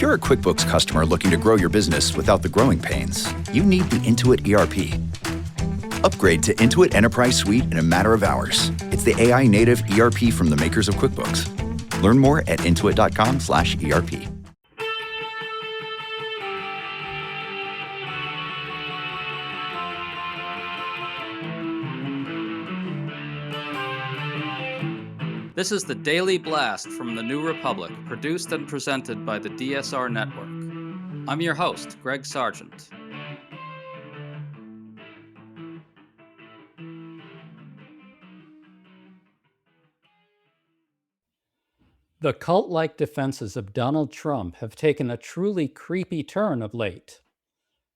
you're a QuickBooks customer looking to grow your business without the growing pains, you need the Intuit ERP. Upgrade to Intuit Enterprise Suite in a matter of hours. It's the AI-native ERP from the makers of QuickBooks. Learn more at intuit.com/ERP. This is the Daily Blast from the New Republic, produced and presented by the DSR Network. I'm your host, Greg Sargent. The cult-like defenses of Donald Trump have taken a truly creepy turn of late.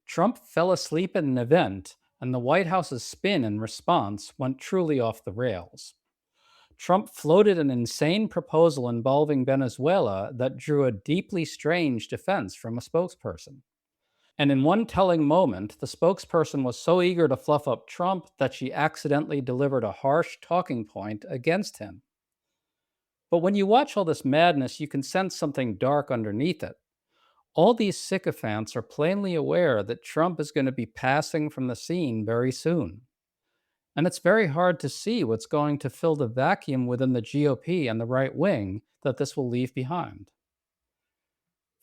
Trump fell asleep at an event, and the White House's spin in response went truly off the rails. Trump floated an insane proposal involving Venezuela that drew a deeply strange defense from a spokesperson. And in one telling moment, the spokesperson was so eager to fluff up Trump that she accidentally delivered a harsh talking point against him. But when you watch all this madness, you can sense something dark underneath it. All these sycophants are plainly aware that Trump is going to be passing from the scene very soon. And it's very hard to see what's going to fill the vacuum within the GOP and the right wing that this will leave behind.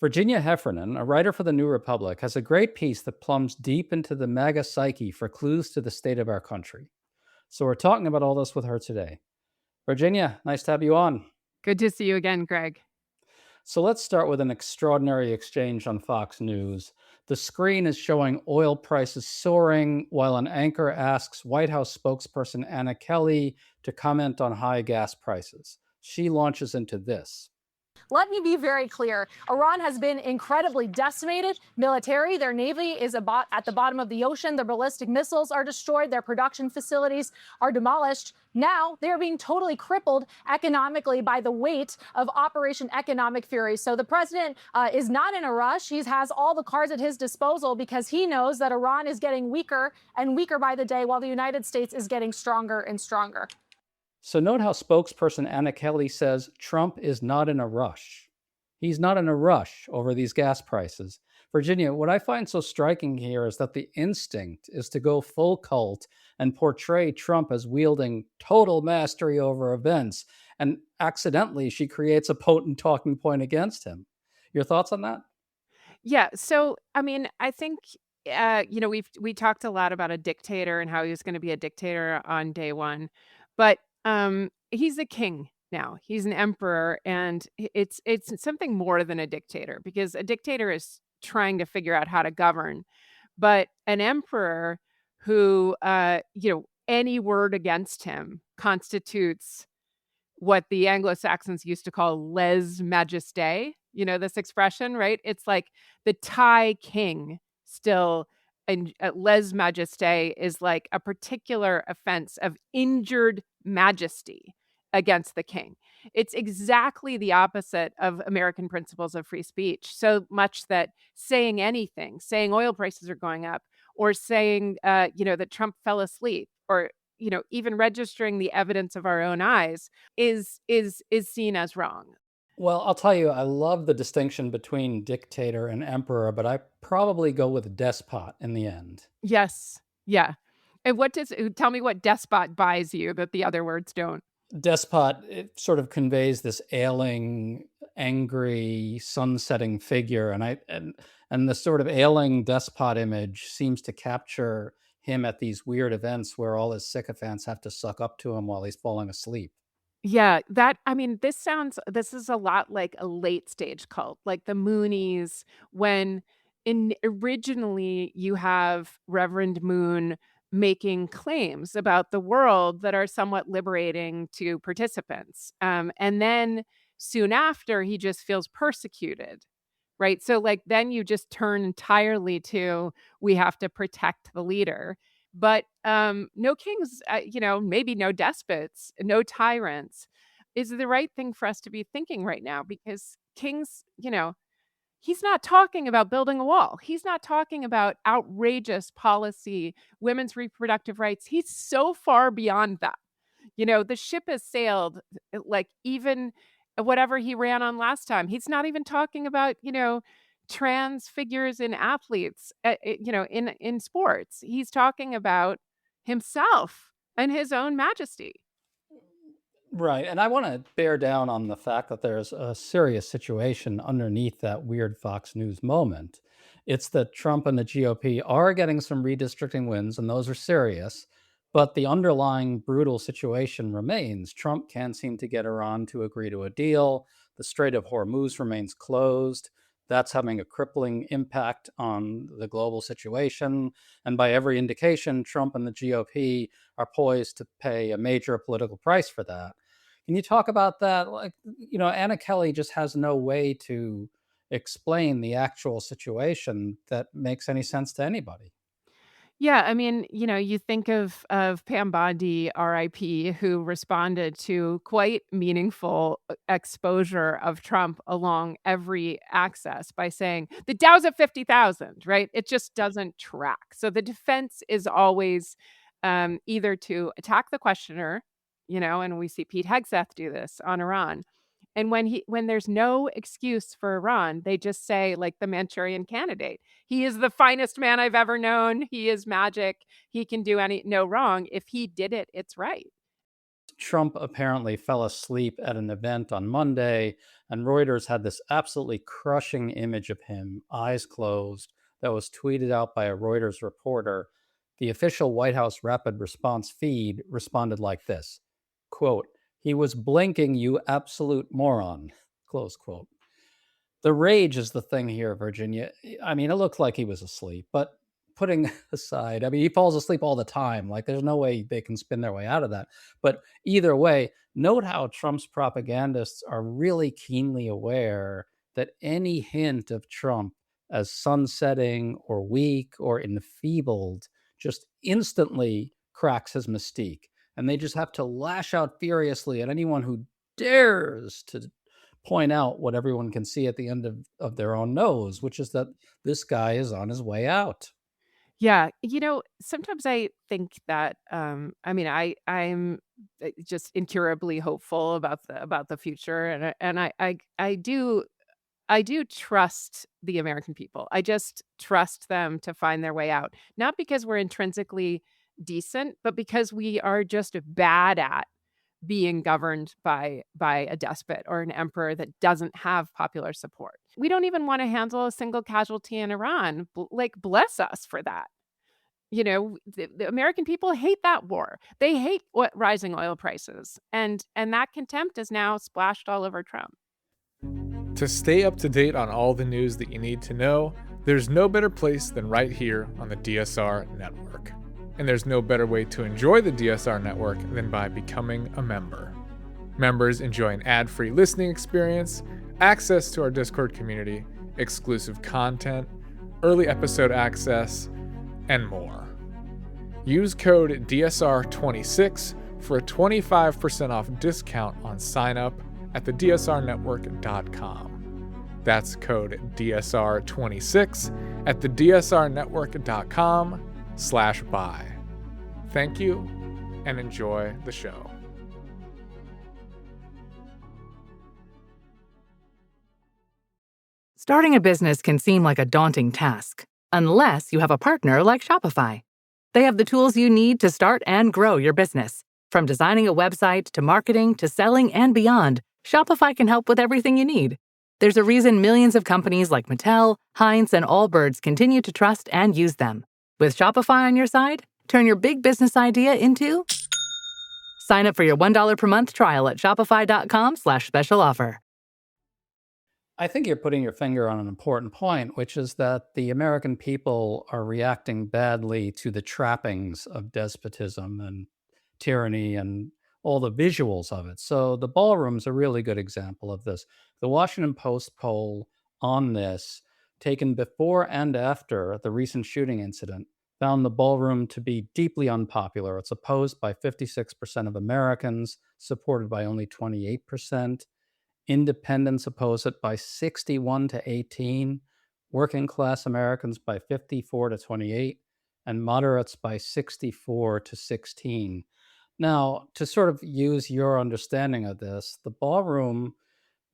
Virginia Heffernan, a writer for the New Republic, has a great piece that plumbs deep into the MAGA psyche for clues to the state of our country. So we're talking about all this with her today. Virginia, nice to have you on. Good to see you again, Greg. So let's start with an extraordinary exchange on Fox News. The screen is showing oil prices soaring while an anchor asks White House spokesperson Anna Kelly to comment on high gas prices. She launches into this. Let me be very clear. Iran has been incredibly decimated. Military, their navy is at the bottom of the ocean. Their ballistic missiles are destroyed. Their production facilities are demolished. Now they're being totally crippled economically by the weight of Operation Economic Fury. So the president is not in a rush. He has all the cards at his disposal because he knows that Iran is getting weaker and weaker by the day while the United States is getting stronger and stronger. So note how spokesperson Anna Kelly says Trump is not in a rush. He's not in a rush over these gas prices. Virginia, what I find so striking here is that the instinct is to go full cult and portray Trump as wielding total mastery over events, and accidentally she creates a potent talking point against him. Your thoughts on that? Yeah, so I mean, I think we talked a lot about a dictator and how he was going to be a dictator on day one, but he's a king now. He's an emperor, and it's something more than a dictator, because a dictator is trying to figure out how to govern, but an emperor who any word against him constitutes what the Anglo-Saxons used to call lèse majesté. You know this expression, right? It's like the Thai king still. And lèse majesté is like a particular offense of injured majesty against the king. It's exactly the opposite of American principles of free speech, so much that saying anything, saying oil prices are going up, or saying, that Trump fell asleep, or, even registering the evidence of our own eyes is seen as wrong. Well, I'll tell you, I love the distinction between dictator and emperor, but I probably go with despot in the end. Yes. Yeah. And tell me what despot buys you that the other words don't. Despot, it sort of conveys this ailing, angry, sun-setting figure, and the sort of ailing despot image seems to capture him at these weird events where all his sycophants have to suck up to him while he's falling asleep. Yeah, this is a lot like a late stage cult, like the Moonies, when originally you have Reverend Moon making claims about the world that are somewhat liberating to participants. And then soon after, he just feels persecuted, right? So like then you just turn entirely to, we have to protect the leader. But no kings, maybe no despots, no tyrants is the right thing for us to be thinking right now, because kings, he's not talking about building a wall. He's not talking about outrageous policy, women's reproductive rights. He's so far beyond that. The ship has sailed, like even whatever he ran on last time. He's not even talking about, trans figures in athletes, in sports. He's talking about himself and his own majesty. Right. And I want to bear down on the fact that there's a serious situation underneath that weird Fox News moment. It's that Trump and the GOP are getting some redistricting wins, and those are serious. But the underlying brutal situation remains. Trump can't seem to get Iran to agree to a deal. The Strait of Hormuz remains closed. That's having a crippling impact on the global situation. And by every indication, Trump and the GOP are poised to pay a major political price for that. Can you talk about that? Like, Anna Kelly just has no way to explain the actual situation that makes any sense to anybody. Yeah, I mean, you think of Pam Bondi, RIP, who responded to quite meaningful exposure of Trump along every axis by saying the Dow's at 50,000, right? It just doesn't track. So the defense is always either to attack the questioner, and we see Pete Hegseth do this on Iran. And when there's no excuse for Iran, they just say, like the Manchurian Candidate, he is the finest man I've ever known. He is magic. He can do no wrong. If he did it, it's right. Trump apparently fell asleep at an event on Monday, and Reuters had this absolutely crushing image of him, eyes closed, that was tweeted out by a Reuters reporter. The official White House rapid response feed responded like this, quote, "He was blinking, you absolute moron," close quote. The rage is the thing here, Virginia. I mean, it looked like he was asleep, but putting aside, I mean, he falls asleep all the time. Like, there's no way they can spin their way out of that. But either way, note how Trump's propagandists are really keenly aware that any hint of Trump as sunsetting or weak or enfeebled just instantly cracks his mystique. And they just have to lash out furiously at anyone who dares to point out what everyone can see at the end of their own nose, which is that this guy is on his way out. Yeah, sometimes I think that I mean I'm just incurably hopeful about the future, and I do trust the American people. I just trust them to find their way out. Not because we're intrinsically decent, but because we are just bad at being governed by a despot or an emperor that doesn't have popular support. We don't even want to handle a single casualty in Iran. Bless us for that. The American people hate that war. They hate what rising oil prices. And that contempt is now splashed all over Trump. To stay up to date on all the news that you need to know, there's no better place than right here on the DSR network. And there's no better way to enjoy the DSR network than by becoming a member. Members enjoy an ad-free listening experience, access to our Discord community, exclusive content, early episode access, and more. Use code DSR26 for a 25% off discount on sign-up at thedsrnetwork.com. That's code DSR26 at thedsrnetwork.com/buy. Thank you, and enjoy the show. Starting a business can seem like a daunting task, unless you have a partner like Shopify. They have the tools you need to start and grow your business. From designing a website to marketing to selling and beyond, Shopify can help with everything you need. There's a reason millions of companies like Mattel, Heinz, and Allbirds continue to trust and use them. With Shopify on your side, turn your big business idea into... Sign up for your $1 per month trial at shopify.com/special offer. I think you're putting your finger on an important point, which is that the American people are reacting badly to the trappings of despotism and tyranny and all the visuals of it. So the ballroom's a really good example of this. The Washington Post poll on this, taken before and after the recent shooting incident, found the ballroom to be deeply unpopular. It's opposed by 56% of Americans, supported by only 28%. Independents oppose it by 61 to 18, working class Americans by 54 to 28, and moderates by 64 to 16. Now, to sort of use your understanding of this, the ballroom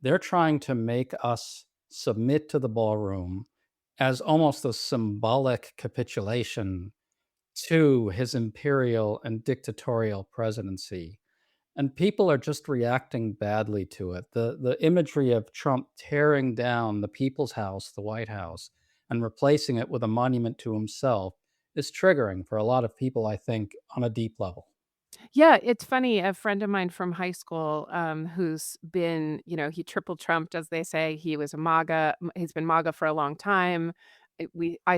They're trying to make us submit to the ballroom as almost a symbolic capitulation to his imperial and dictatorial presidency. And people are just reacting badly to it. The imagery of Trump tearing down the People's House, the White House, and replacing it with a monument to himself is triggering for a lot of people, I think, on a deep level. Yeah, it's funny. A friend of mine from high school, who's been, he triple trumped, as they say. He was a MAGA. He's been MAGA for a long time.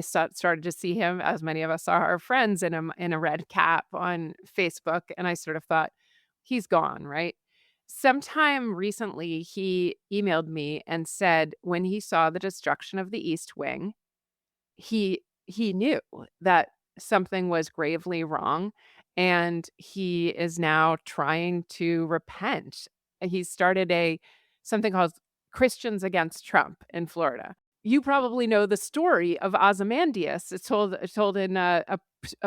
Started to see him, as many of us are our friends, in a red cap on Facebook, and I sort of thought, he's gone, right? Sometime recently, he emailed me and said when he saw the destruction of the East Wing, he knew that something was gravely wrong, and he is now trying to repent. He started a something called Christians Against Trump in Florida. You probably know the story of Ozymandias. It's told in a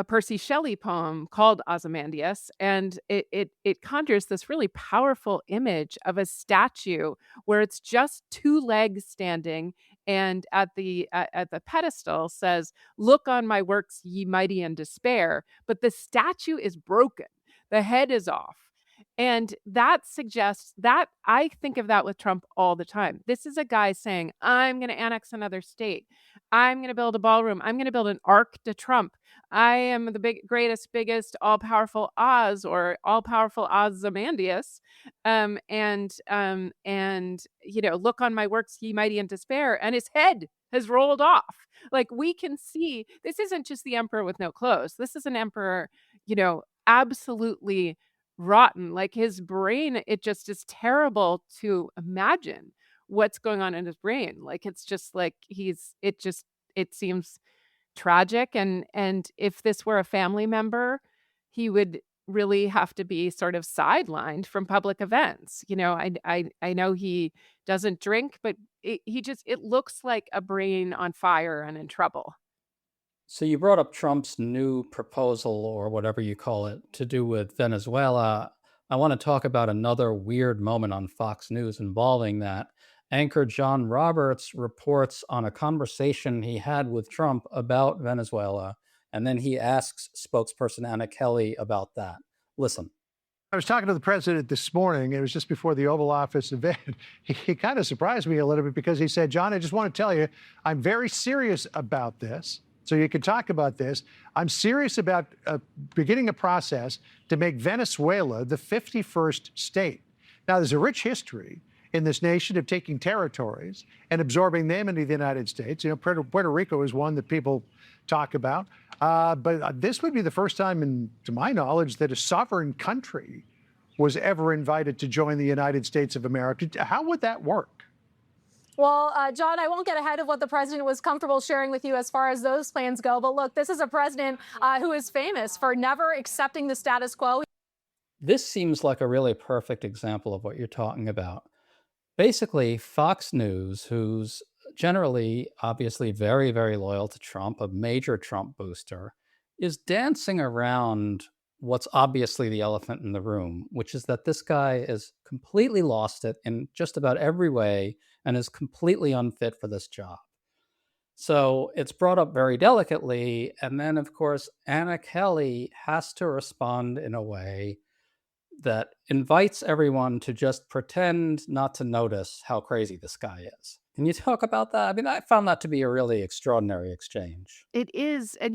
Percy Shelley poem called Ozymandias, and it conjures this really powerful image of a statue where it's just two legs standing, and at the pedestal says, "Look on my works, ye mighty in despair." But the statue is broken. The head is off. And that suggests that I think of that with Trump all the time. This is a guy saying, I'm going to annex another state. I'm going to build a ballroom. I'm going to build an Arc de Trump. I am the greatest, biggest, all powerful Oz, or all powerful Ozymandias. Look on my works, ye mighty in despair. And his head has rolled off. Like, we can see this isn't just the emperor with no clothes. This is an emperor, absolutely rotten. Like, his brain, it just is terrible to imagine what's going on in his brain. Like, it's just like it seems tragic, and if this were a family member, he would really have to be sort of sidelined from public events. I know he doesn't drink, but it looks like a brain on fire and in trouble. So you brought up Trump's new proposal, or whatever you call it, to do with Venezuela. I want to talk about another weird moment on Fox News involving that. Anchor John Roberts reports on a conversation he had with Trump about Venezuela, and then he asks spokesperson Anna Kelly about that. Listen. I was talking to the president this morning. It was just before the Oval Office event. He kind of surprised me a little bit because he said, John, I just want to tell you, I'm very serious about this. So you can talk about this. I'm serious about beginning a process to make Venezuela the 51st state. Now, there's a rich history in this nation of taking territories and absorbing them into the United States. Puerto Rico is one that people talk about. But this would be the first time, to my knowledge, that a sovereign country was ever invited to join the United States of America. How would that work? Well, John, I won't get ahead of what the president was comfortable sharing with you as far as those plans go. But look, this is a president who is famous for never accepting the status quo. This seems like a really perfect example of what you're talking about. Basically, Fox News, who's generally, obviously, very, very loyal to Trump, a major Trump booster, is dancing around what's obviously the elephant in the room, which is that this guy is completely lost it in just about every way and is completely unfit for this job. So it's brought up very delicately. And then, of course, Anna Kelly has to respond in a way that invites everyone to just pretend not to notice how crazy this guy is. Can you talk about that? I mean, I found that to be a really extraordinary exchange. It is, and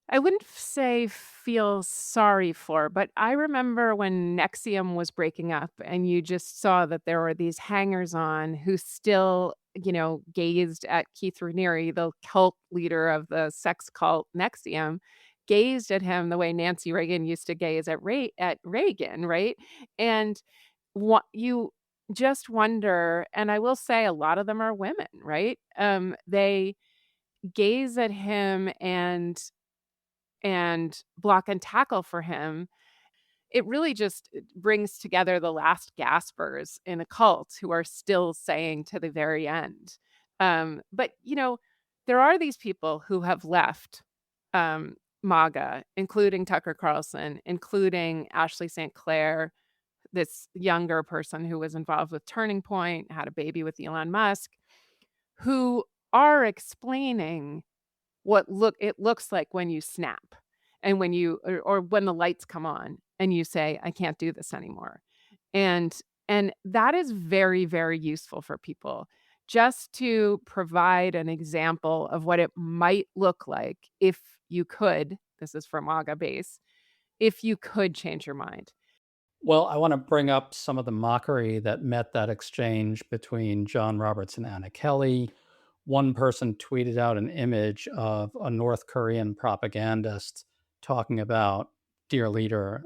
I wouldn't say feel sorry for, but I remember when Nexium was breaking up and you just saw that there were these hangers on who still, gazed at Keith Raniere, the cult leader of the sex cult Nexium, gazed at him the way Nancy Reagan used to gaze at Reagan, right? And what you just wonder, and I will say a lot of them are women, right? They gaze at him and block and tackle for him. It really just brings together the last gaspers in a cult who are still saying to the very end. But there are these people who have left MAGA, including Tucker Carlson, including Ashley St. Clair, this younger person who was involved with Turning Point, had a baby with Elon Musk, who are explaining what it looks like when you snap and when you or when the lights come on and you say, I can't do this anymore. And and that is very, very useful for people just to provide an example of what it might look like if you could, this is from Aga base, if you could change your mind. Well, I want to bring up some of the mockery that met that exchange between John Roberts and Anna Kelly. One person tweeted out an image of a North Korean propagandist talking about Dear Leader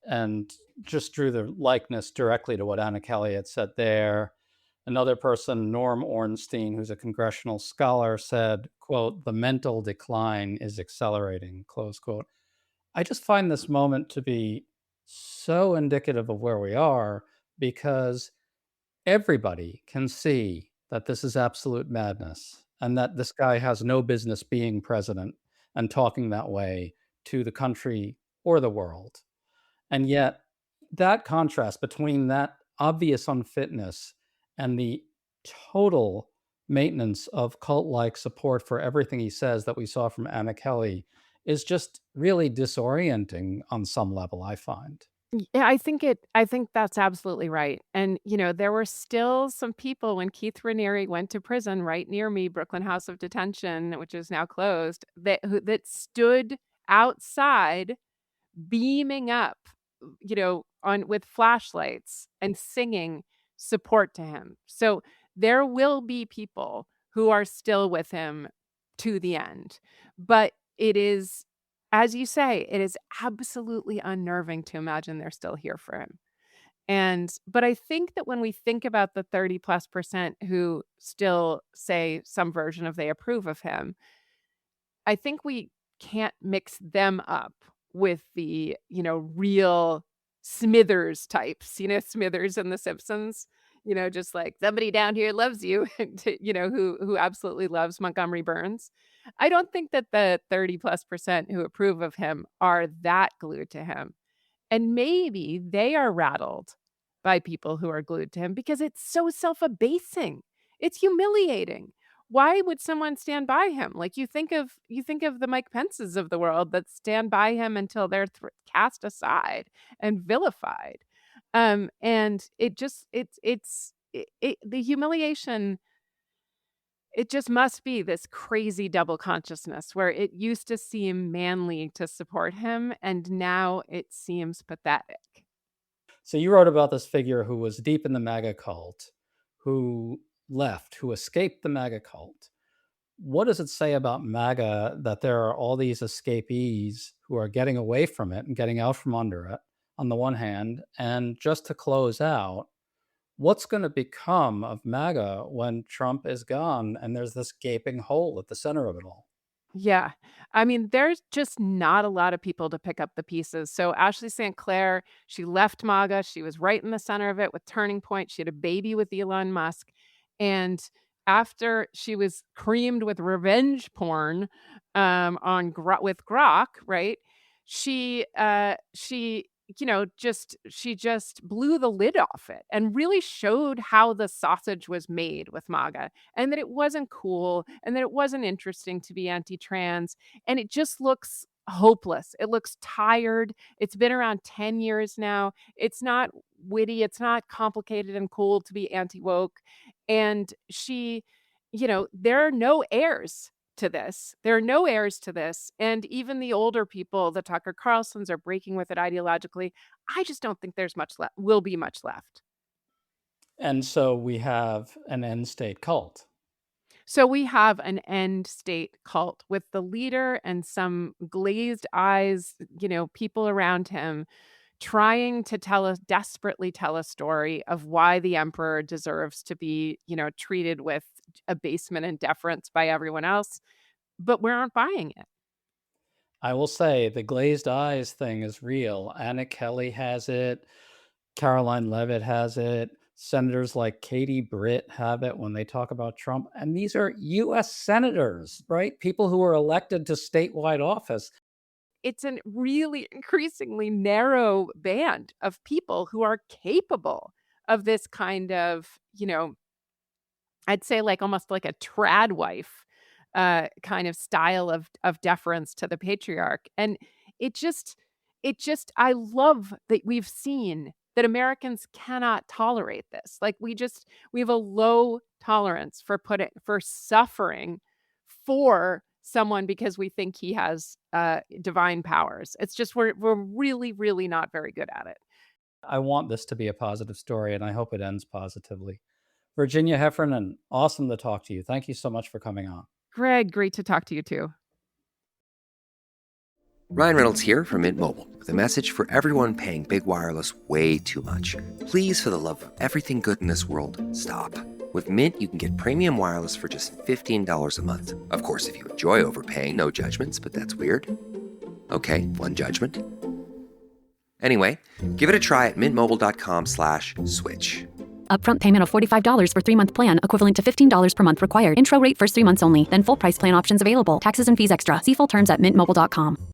and just drew the likeness directly to what Anna Kelly had said there. Another person, Norm Ornstein, who's a congressional scholar, said, quote, the mental decline is accelerating, close quote. I just find this moment to be so indicative of where we are because everybody can see that this is absolute madness and that this guy has no business being president and talking that way to the country or the world. And yet, that contrast between that obvious unfitness and the total maintenance of cult like support for everything he says that we saw from Anna Kelly is just really disorienting on some level, I find. Yeah, I think that's absolutely right. And there were still some people when Keith Raniere went to prison right near me, Brooklyn House of Detention, which is now closed, that stood outside beaming up, on with flashlights and singing support to him. So there will be people who are still with him to the end. But it is, as you say, it is absolutely unnerving to imagine they're still here for him. But I think that when we think about the 30+% who still say some version of they approve of him, I think we can't mix them up with the, real Smithers types, Smithers and The Simpsons, just like somebody down here loves you, who absolutely loves Montgomery Burns. I don't think that the 30+% who approve of him are that glued to him. And maybe they are rattled by people who are glued to him because it's so self-abasing. It's humiliating. Why would someone stand by him? Like you think of the Mike Pences of the world that stand by him until they're cast aside and vilified. And it just the humiliation, it just must be this crazy double consciousness where it used to seem manly to support him and now it seems pathetic. So you wrote about this figure who was deep in the MAGA cult, who left, who escaped the MAGA cult. What does it say about MAGA that there are all these escapees who are getting away from it and getting out from under it on the one hand? And just to close out, what's going to become of MAGA when Trump is gone and there's this gaping hole at the center of it all? Yeah. I mean, there's just not a lot of people to pick up the pieces. So Ashley St. Clair, she left MAGA. She was right in the center of it with Turning Point. She had a baby with Elon Musk. And after she was creamed with revenge porn with Grok, right? She she just blew the lid off it and really showed how the sausage was made with MAGA and that it wasn't cool and that it wasn't interesting to be anti-trans. And it just looks hopeless. It looks tired. It's been around 10 years now. It's not witty. It's not complicated and cool to be anti-woke. And there are no heirs to this. There are no heirs to this. And even the older people, the Tucker Carlsons, are breaking with it ideologically. I just don't think there's much left, will be much left. And so we have an end state cult. So we have an end state cult with the leader and some glazed eyes, people around him trying to desperately tell a story of why the emperor deserves to be, treated with abasement and deference by everyone else, but we aren't buying it. I will say the glazed eyes thing is real. Anna Kelly has it. Caroline Levitt has it. Senators like Katie Britt have it when they talk about Trump. And these are U.S. senators, right? People who are elected to statewide office. it's a really increasingly narrow band of people who are capable of this kind of, I'd say like almost like a trad wife kind of style of deference to the patriarch. And it just I love that we've seen that Americans cannot tolerate this. Like we have a low tolerance for suffering for someone because we think he has divine powers. It's just we're really, really not very good at it. I want this to be a positive story, and I hope it ends positively. Virginia Heffernan, awesome to talk to you. Thank you so much for coming on. Greg, great to talk to you too. Ryan Reynolds here from Mint Mobile with a message for everyone paying big wireless way too much. Please, for the love of everything good in this world, stop. With Mint, you can get premium wireless for just $15 a month. Of course, if you enjoy overpaying, no judgments, but that's weird. Okay, one judgment. Anyway, give it a try at mintmobile.com/switch. Upfront payment of $45 for 3-month plan, equivalent to $15 per month required. Intro rate first 3 months only, then full price plan options available. Taxes and fees extra. See full terms at mintmobile.com.